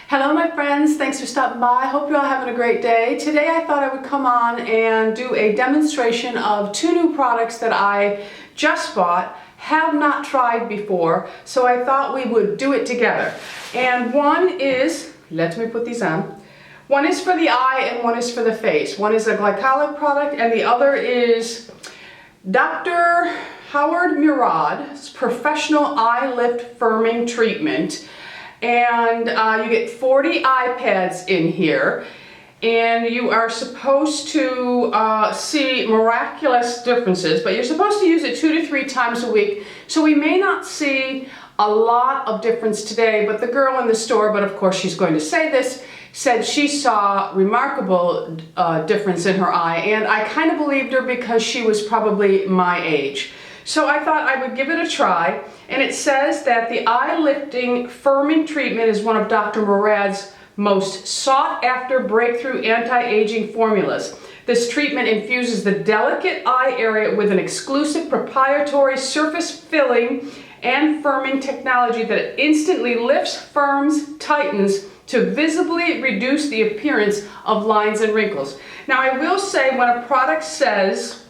Hello my friends, thanks for stopping by. Hope you're all having a great day. Today I thought I would come on and do a demonstration of two new products that I just bought, have not tried before, so I thought we would do it together. And one is, let me put these on, one is for the eye and one is for the face. One is a Glycolic product and the other is Dr. Howard Murad's Professional Eye Lift Firming Treatment. And you get 40 iPads in here, and you are supposed to see miraculous differences, but you're supposed to use it 2 to 3 times a week. So we may not see a lot of difference today, but the girl in the store, but of course she's going to say this, said she saw remarkable difference in her eye, and I kind of believed her because she was probably my age. So I thought I would give it a try, and it says that the eye lifting firming treatment is one of Dr. Murad's most sought after breakthrough anti-aging formulas. This treatment infuses the delicate eye area with an exclusive proprietary surface filling and firming technology that instantly lifts, firms, tightens to visibly reduce the appearance of lines and wrinkles. Now I will say, when a product says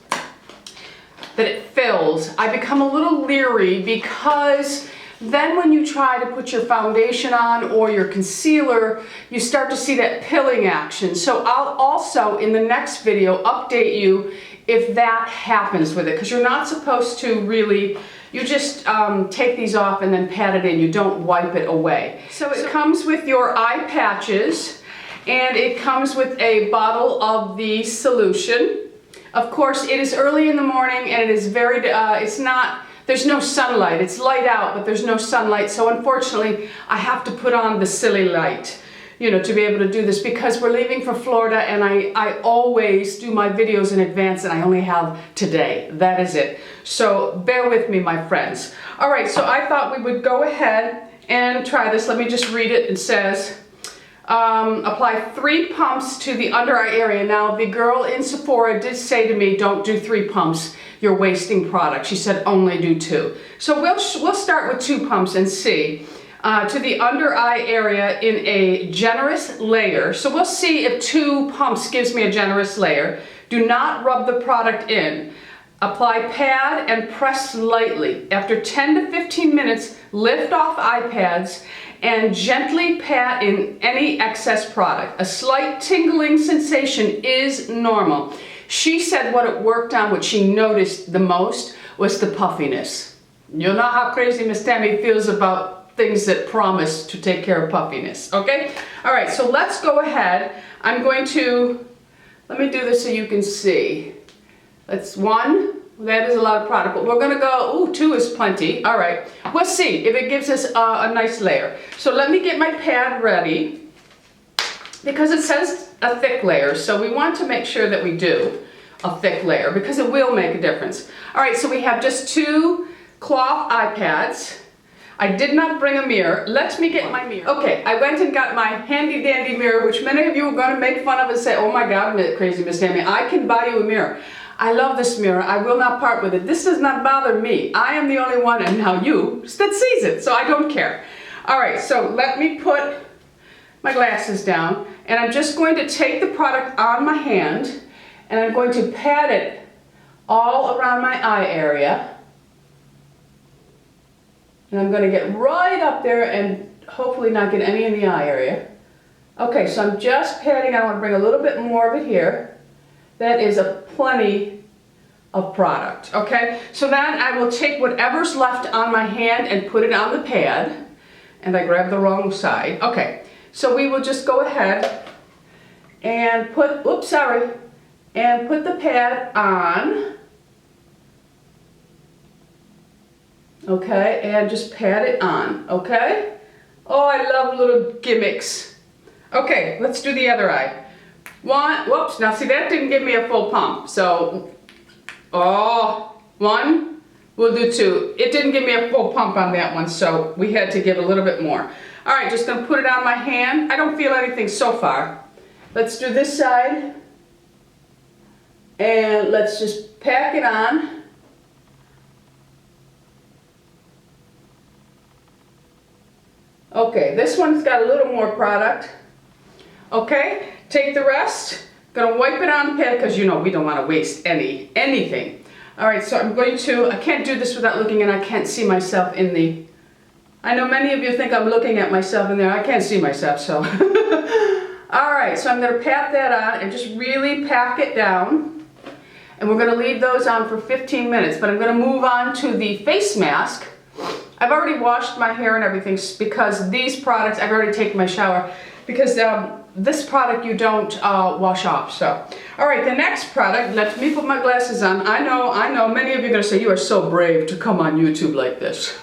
that it fills, I become a little leery, because then when you try to put your foundation on or your concealer, you start to see that pilling action. So I'll also in the next video update you if that happens with it, because you're not supposed to really, you just take these off and then pat it in, you don't wipe it away. So it comes with your eye patches, and it comes with a bottle of the solution. Of course, it is early in the morning and it is very, there's no sunlight. It's light out, but there's no sunlight. So unfortunately, I have to put on the silly light, you know, to be able to do this, because we're leaving for Florida and I always do my videos in advance, and I only have today. That is it. So bear with me, my friends. All right, so I thought we would go ahead and try this. Let me just read it. It says, apply 3 pumps to the under eye area. Now the girl in Sephora did say to me, don't do 3 pumps, you're wasting product. She said only do 2. So we'll start with 2 pumps and see. To the under eye area in a generous layer. So we'll see if 2 pumps gives me a generous layer. Do not rub the product in. Apply pad and press lightly. After 10 to 15 minutes, lift off iPads and gently pat in any excess product. A slight tingling sensation is normal. She said what it worked on, what she noticed the most, was the puffiness. You know how crazy Miss Tammy feels about things that promise to take care of puffiness, okay? All right, so let's go ahead. I'm going to, let me do this so you can see. That's 1. That is a lot of product, but we're gonna go, 2 is plenty. All right, we'll see if it gives us a nice layer. So let me get my pad ready, because it says a thick layer, so we want to make sure that we do a thick layer, because it will make a difference. All right, so we have just 2 cloth iPads. I did not bring a mirror. Let me get my mirror. Okay, I went and got my handy dandy mirror, which many of you are gonna make fun of and say, oh my God, crazy Miss Tammy, I can buy you a mirror. I love this mirror. I will not part with it. This does not bother me. I am the only one, and now you, that sees it, so I don't care. All right, so let me put my glasses down, and I'm just going to take the product on my hand, and I'm going to pat it all around my eye area. And I'm going to get right up there and hopefully not get any in the eye area. Okay, so I'm just patting. I want to bring a little bit more of it here. That is a plenty of product, okay? So then I will take whatever's left on my hand and put it on the pad. And I grabbed the wrong side. Okay, so we will just go ahead and put, and put the pad on. Okay, and just pat it on, okay? Oh, I love little gimmicks. Okay, let's do the other eye. 1, whoops, now see, that didn't give me a full pump, so, 1, we'll do 2. It didn't give me a full pump on that one, so we had to give a little bit more. All right, just gonna put it on my hand. I don't feel anything so far. Let's do this side, and let's just pack it on. Okay, this one's got a little more product. Okay, take the rest. Gonna wipe it on the pad because you know we don't want to waste anything. All right, so I'm going to, I can't do this without looking, and I can't see myself in the, I know many of you think I'm looking at myself in there. I can't see myself, so. All right, so I'm gonna pat that on and just really pack it down. And we're gonna leave those on for 15 minutes, but I'm gonna move on to the face mask. I've already washed my hair and everything because these products, I've already taken my shower, because this product you don't wash off, so. All right, the next product, let me put my glasses on. I know, many of you are gonna say, you are so brave to come on YouTube like this.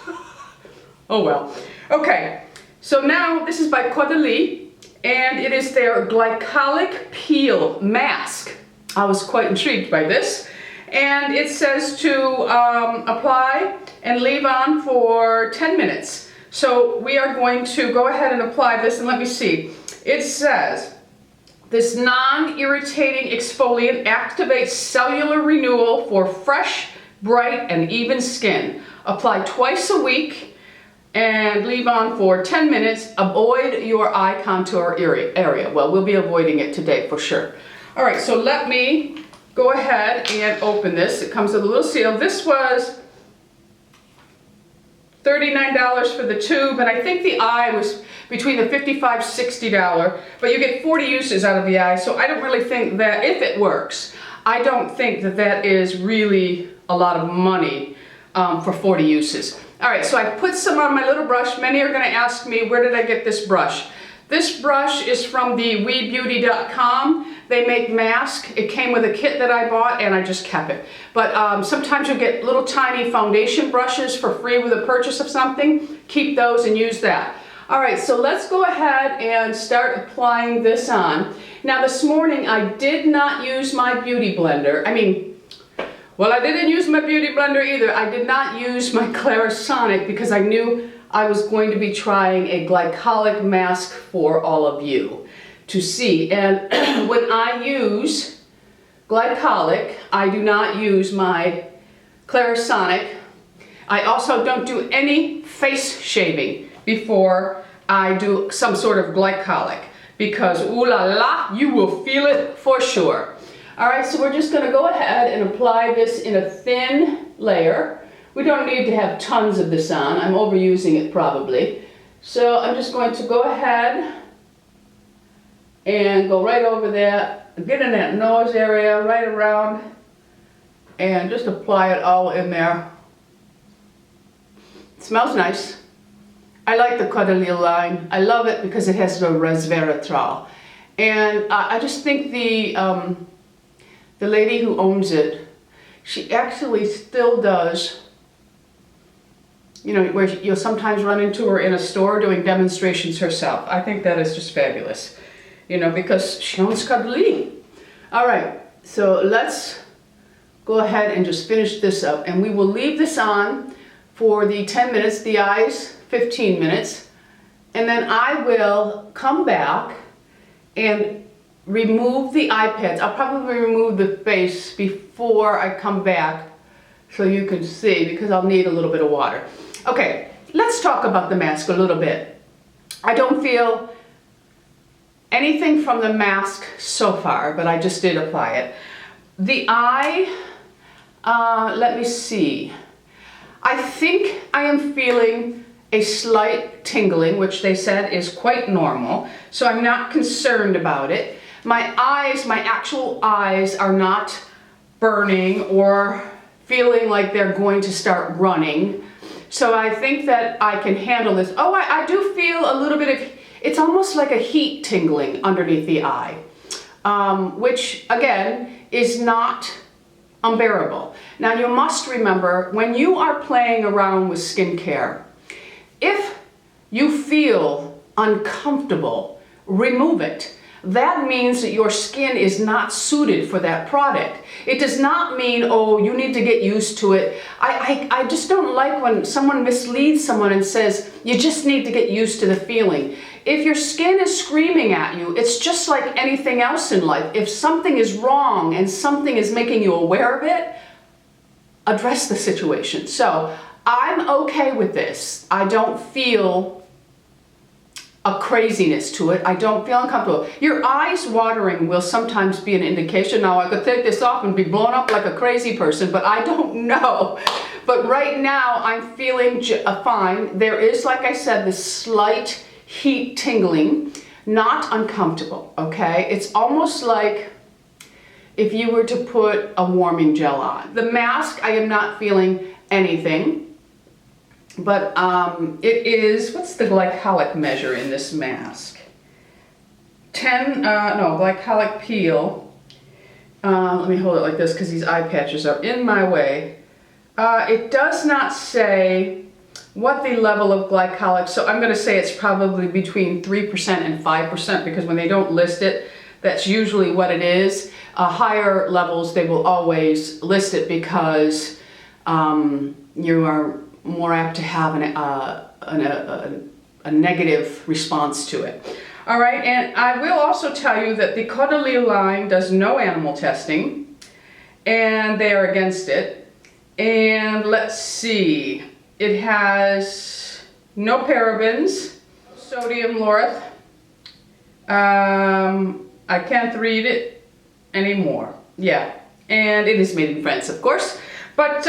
Oh well. Okay, so now this is by Caudilie, and it is their Glycolic Peel Mask. I was quite intrigued by this. And it says to apply and leave on for 10 minutes. So we are going to go ahead and apply this, and let me see. It says, this non-irritating exfoliant activates cellular renewal for fresh, bright, and even skin. Apply twice a week and leave on for 10 minutes. Avoid your eye contour area. Well, we'll be avoiding it today for sure. All right, so let me go ahead and open this. It comes with a little seal. This was $39 for the tube, and I think the eye was between the $55, $60, but you get 40 uses out of the eye, so I don't really think that, if it works, I don't think that that is really a lot of money for 40 uses. All right, so I put some on my little brush. Many are gonna ask me, where did I get this brush? This brush is from the webeauty.com. They make masks. It came with a kit that I bought, and I just kept it. But sometimes you'll get little tiny foundation brushes for free with a purchase of something. Keep those and use that. All right, so let's go ahead and start applying this on. Now this morning I did not use my beauty blender. I didn't use my beauty blender either. I did not use my Clarisonic because I knew I was going to be trying a glycolic mask for all of you to see. And when I use glycolic, I do not use my Clarisonic. I also don't do any face shaving before I do some sort of glycolic, because ooh la la, you will feel it for sure. All right, so we're just gonna go ahead and apply this in a thin layer. We don't need to have tons of this on. I'm overusing it probably. So I'm just going to go ahead and go right over there, get in that nose area, right around, and just apply it all in there. It smells nice. I like the Caudilie line. I love it because it has the resveratrol. And I just think the lady who owns it, she actually still does, you know, where you'll sometimes run into her in a store doing demonstrations herself. I think that is just fabulous, you know, because she owns Caudilie. All right, so let's go ahead and just finish this up, and we will leave this on for the 10 minutes, the eyes 15 minutes, and then I will come back and remove the eye pads. I'll probably remove the face before I come back so you can see, because I'll need a little bit of water. Okay, let's talk about the mask a little bit. I don't feel anything from the mask so far, but I just did apply it. The eye, let me see. I think I am feeling a slight tingling, which they said is quite normal, so I'm not concerned about it. My eyes, my actual eyes, are not burning or feeling like they're going to start running. So I think that I can handle this. Oh, I do feel a little bit of, it's almost like a heat tingling underneath the eye, which again is not unbearable. Now you must remember, when you are playing around with skincare, if you feel uncomfortable, remove it. That means that your skin is not suited for that product. It does not mean, oh, you need to get used to it. I just don't like when someone misleads someone and says, you just need to get used to the feeling. If your skin is screaming at you, it's just like anything else in life. If something is wrong and something is making you aware of it, address the situation. So I'm okay with this. I don't feel a craziness to it. I don't feel uncomfortable. Your eyes watering will sometimes be an indication. Now I could take this off and be blown up like a crazy person, but I don't know. But right now I'm feeling fine. There is, like I said, this slight heat tingling, not uncomfortable, okay? It's almost like if you were to put a warming gel on. The mask, I am not feeling anything. But it is, what's the glycolic measure in this mask? Glycolic peel. Let me hold it like this because these eye patches are in my way. It does not say what the level of glycolic, so I'm going to say it's probably between 3% and 5% because when they don't list it, that's usually what it is. Higher levels, they will always list it because you are more apt to have a negative response to it. All right, and I will also tell you that the Caudilie line does no animal testing, and they are against it. And let's see, it has no parabens, sodium lauryl. I can't read it anymore. Yeah, and it is made in France, of course, but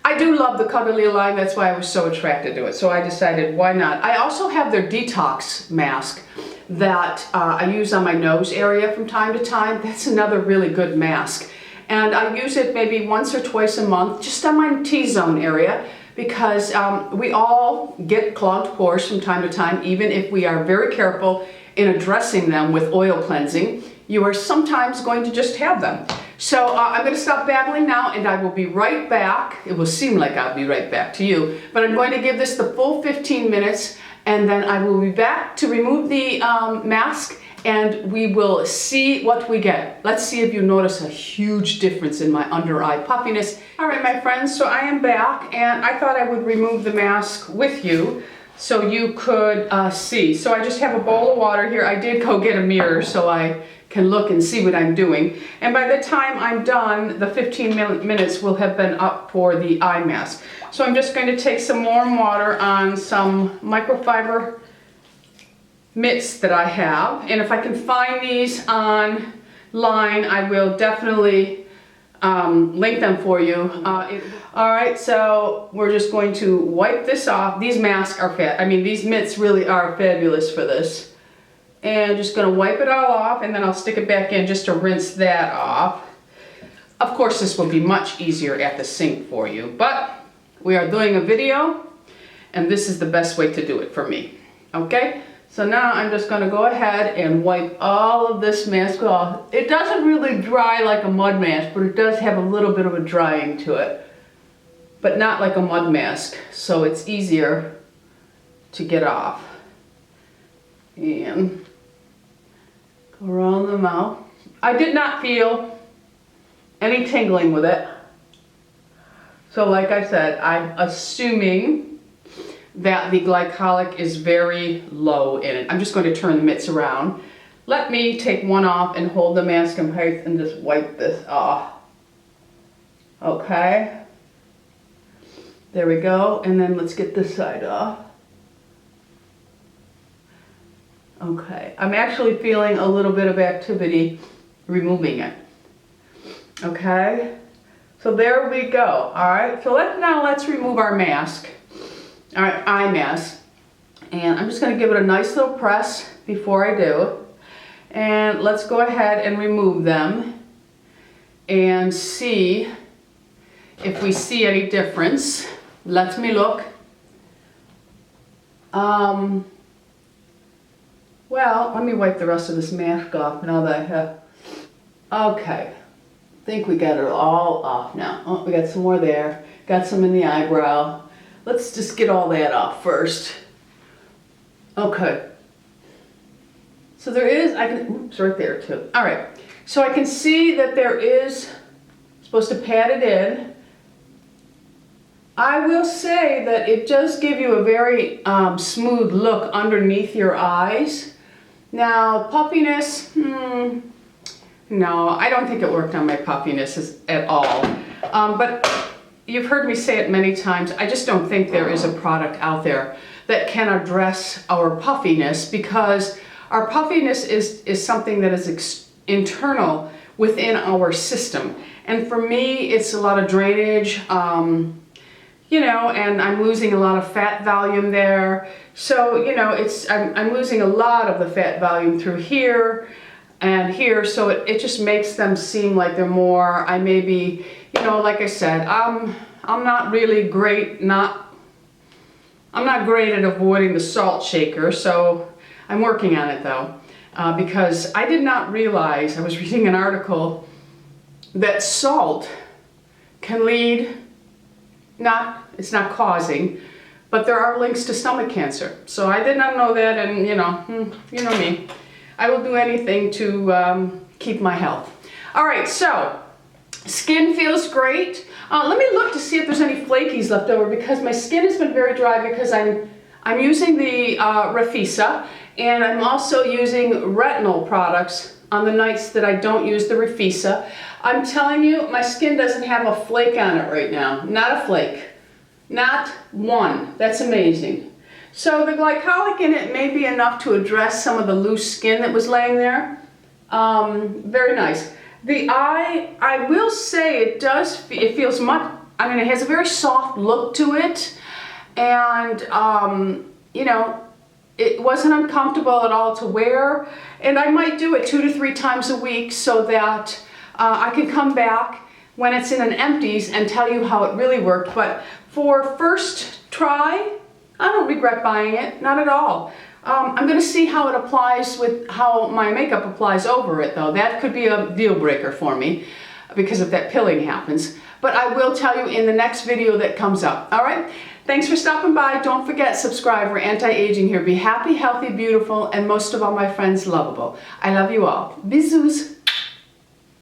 I do love the Caudilie line, that's why I was so attracted to it. So I decided, why not? I also have their Detox Mask that I use on my nose area from time to time. That's another really good mask. And I use it maybe once or twice a month, just on my T-zone area, because we all get clogged pores from time to time, even if we are very careful in addressing them with oil cleansing. You are sometimes going to just have them. So I'm going to stop babbling now and I will be right back. It will seem like I'll be right back to you, but I'm going to give this the full 15 minutes and then I will be back to remove the mask and we will see what we get. Let's see if you notice a huge difference in my under eye puffiness. All right, my friends, so I am back and I thought I would remove the mask with you so you could see. So I just have a bowl of water here. I did go get a mirror so I can look and see what I'm doing. And by the time I'm done, the 15 minutes will have been up for the eye mask. So I'm just going to take some warm water on some microfiber mitts that I have. And if I can find these online, I will definitely link them for you. All right, so we're just going to wipe this off. These masks are these mitts really are fabulous for this. And just going to wipe it all off and then I'll stick it back in just to rinse that off. Of course, this will be much easier at the sink for you, but we are doing a video and this is the best way to do it for me. Okay, so now I'm just going to go ahead and wipe all of this mask off. It doesn't really dry like a mud mask, but it does have a little bit of a drying to it, but not like a mud mask, so it's easier to get off. And around the mouth. I did not feel any tingling with it. So like I said, I'm assuming that the glycolic is very low in it. I'm just going to turn the mitts around. Let me take one off and hold the mask in place and just wipe this off. Okay. There we go. And then let's get this side off. Okay, I'm actually feeling a little bit of activity removing it. Okay, so there we go. All right, so let's remove our mask, all right, eye mask. And I'm just going to give it a nice little press before I do it. And let's go ahead and remove them and see if we see any difference. Let me look. Well, let me wipe the rest of this mask off now that I have. Okay, I think we got it all off now. Oh, we got some more there. Got some in the eyebrow. Let's just get all that off first. Okay. So there is, oops, right there too. All right, so I can see that there is, supposed to pat it in. I will say that it does give you a very smooth look underneath your eyes. Now, puffiness, no, I don't think it worked on my puffiness at all. But you've heard me say it many times, I just don't think there is a product out there that can address our puffiness, because our puffiness is something that is internal within our system. And for me, it's a lot of drainage, you know, and I'm losing a lot of fat volume there. So, you know, I'm losing a lot of the fat volume through here and here. So it just makes them seem like they're more, I may be, you know, like I said, I'm not really great, I'm not great at avoiding the salt shaker. So I'm working on it though, because I did not realize, I was reading an article that salt can lead, it's not causing, but there are links to stomach cancer. So I did not know that, and you know me. I will do anything to keep my health. All right, so skin feels great. Let me look to see if there's any flakies left over, because my skin has been very dry because I'm using the Refisa, and I'm also using retinol products on the nights that I don't use the Refisa. I'm telling you, my skin doesn't have a flake on it right now. Not a flake. Not one. That's amazing. So the glycolic in it may be enough to address some of the loose skin that was laying there. Very nice. The eye, I will say it feels much, I mean, it has a very soft look to it. And, you know, it wasn't uncomfortable at all to wear. And I might do it 2 to 3 times a week so that I can come back when it's in an empties and tell you how it really worked. But for first try, I don't regret buying it, not at all. I'm going to see how it applies with how my makeup applies over it though. That could be a deal breaker for me because if that pilling happens. But I will tell you in the next video that comes up. All right? Thanks for stopping by. Don't forget, subscribe. We're anti-aging here. Be happy, healthy, beautiful, and most of all, my friends, lovable. I love you all. Bisous.